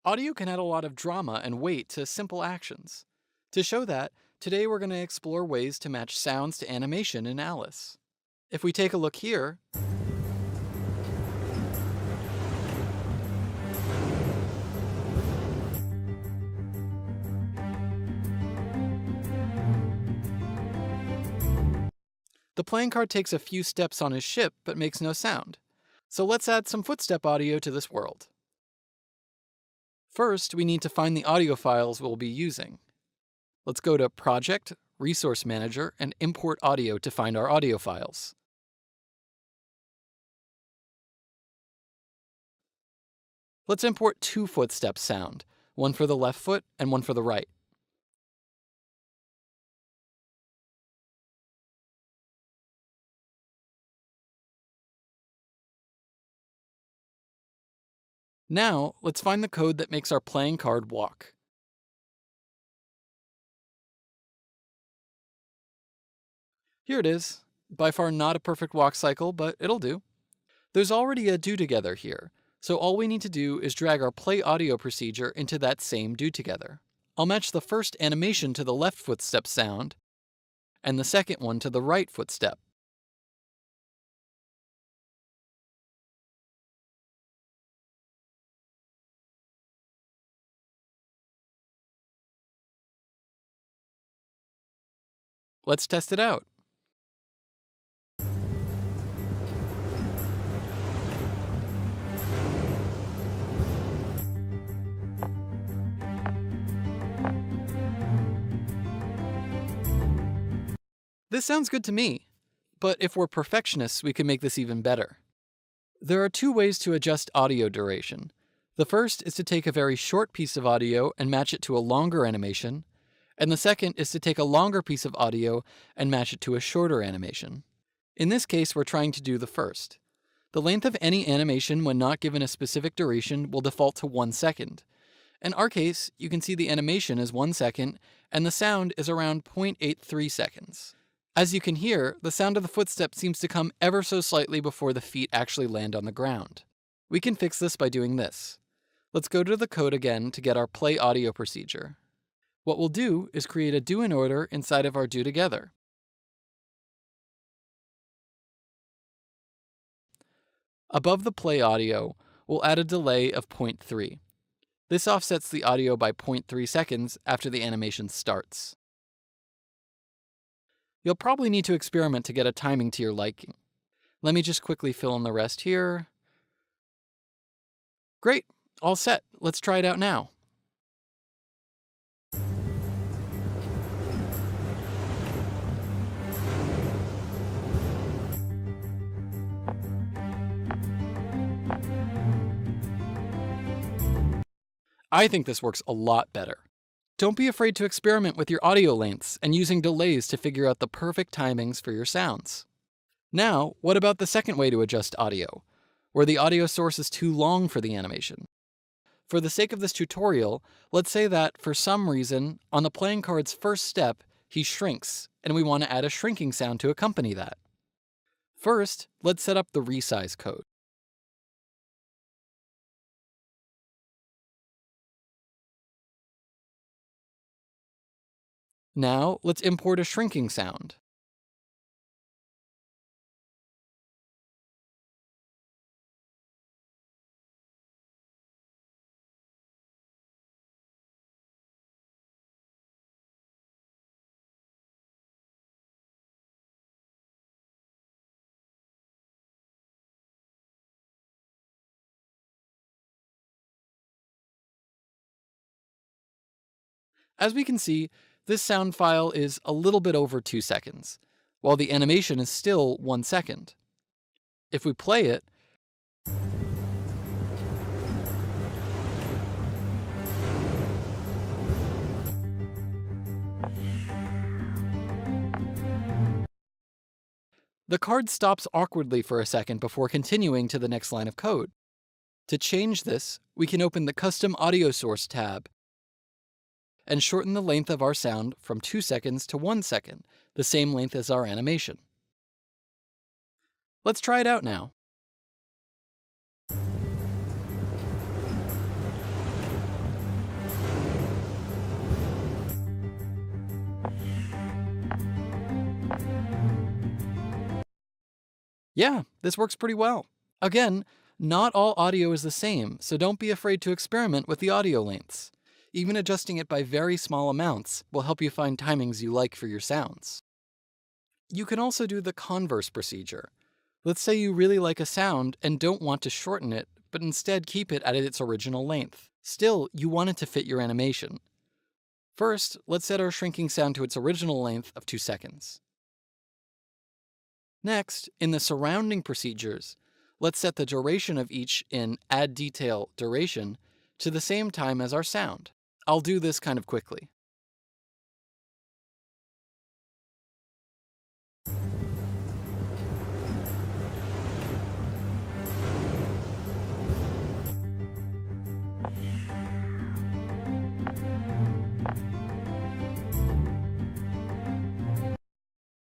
Audio can add a lot of drama and weight to simple actions. To show that, today we're going to explore ways to match sounds to animation in Alice. If we take a look here, the playing card takes a few steps on his ship but makes no sound. So let's add some footstep audio to this world. First, we need to find the audio files we'll be using. Let's go to Project, Resource Manager, and Import Audio to find our audio files. Let's import two footsteps sound, one for the left foot and one for the right. Now, let's find the code that makes our playing card walk. Here it is. By far not a perfect walk cycle, but it'll do. There's already a do together here, so all we need to do is drag our play audio procedure into that same do together. I'll match the first animation to the left footstep sound, and the second one to the right footstep. Let's test it out. This sounds good to me, but if we're perfectionists, we can make this even better. There are two ways to adjust audio duration. The first is to take a very short piece of audio and match it to a longer animation, and the second is to take a longer piece of audio and match it to a shorter animation. In this case, we're trying to do the first. The length of any animation when not given a specific duration will default to 1 second. In our case, you can see the animation is 1 second, and the sound is around 0.83 seconds. As you can hear, the sound of the footstep seems to come ever so slightly before the feet actually land on the ground. We can fix this by doing this. Let's go to the code again to get our play audio procedure. What we'll do is create a do in order inside of our do together. Above the play audio, we'll add a delay of 0.3. This offsets the audio by 0.3 seconds after the animation starts. You'll probably need to experiment to get a timing to your liking. Let me just quickly fill in the rest here. Great, all set. Let's try it out now. I think this works a lot better. Don't be afraid to experiment with your audio lengths and using delays to figure out the perfect timings for your sounds. Now, what about the second way to adjust audio, where the audio source is too long for the animation? For the sake of this tutorial, let's say that, for some reason, on the playing card's first step, he shrinks, and we want to add a shrinking sound to accompany that. First, let's set up the resize code. Now, let's import a shrinking sound. As we can see, this sound file is a little bit over 2 seconds, while the animation is still 1 second. If we play it, the card stops awkwardly for a second before continuing to the next line of code. To change this, we can open the Custom Audio Source tab and shorten the length of our sound from 2 seconds to 1 second, the same length as our animation. Let's try it out now. Yeah, this works pretty well. Again, not all audio is the same, so don't be afraid to experiment with the audio lengths. Even adjusting it by very small amounts will help you find timings you like for your sounds. You can also do the converse procedure. Let's say you really like a sound and don't want to shorten it, but instead keep it at its original length. Still, you want it to fit your animation. First, let's set our shrinking sound to its original length of 2 seconds. Next, in the surrounding procedures, let's set the duration of each in Add Detail Duration to the same time as our sound. I'll do this kind of quickly.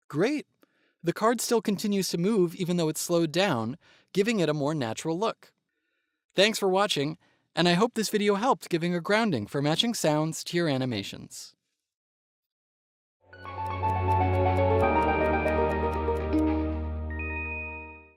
Great! The card still continues to move even though it's slowed down, giving it a more natural look. Thanks for watching, and I hope this video helped giving a grounding for matching sounds to your animations.